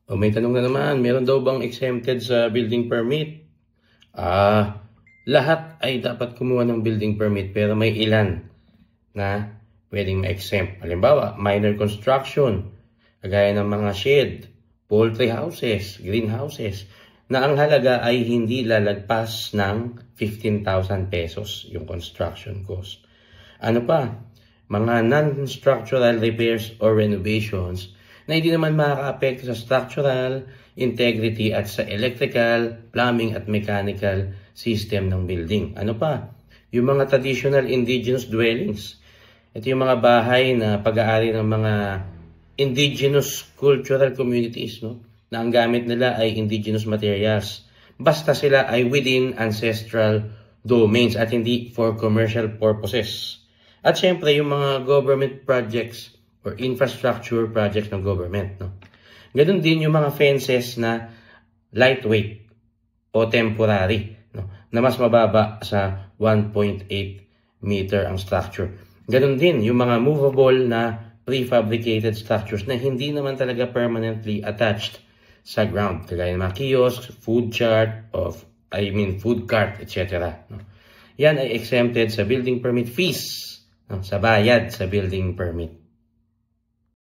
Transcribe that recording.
O may tanong na naman, meron daw bang exempted sa building permit? Lahat ay dapat kumuha ng building permit pero may ilan na pwedeng ma-exempt. Halimbawa, minor construction, kagaya ng mga shed, poultry houses, greenhouses, na ang halaga ay hindi lalagpas ng 15,000 pesos yung construction cost. Ano pa? Mga non-structural repairs or renovations na hindi naman makaka-apekto sa structural integrity at sa electrical, plumbing at mechanical system ng building. Ano pa? Yung mga traditional indigenous dwellings. Ito yung mga bahay na pag-aari ng mga indigenous cultural communities, no? Na ang gamit nila ay indigenous materials. Basta sila ay within ancestral domains at hindi for commercial purposes. At syempre, yung mga government projects or infrastructure projects ng government, no? Ganun din yung mga fences na lightweight o temporary, no? Na mas mababa sa 1.8 meter ang structure. Ganun din yung mga movable na prefabricated structures na hindi naman talaga permanently attached sa ground. Kagaya ng mga kiosk, food cart, etc. No? Yan ay exempted sa building permit fees, no? Sa bayad sa building permit.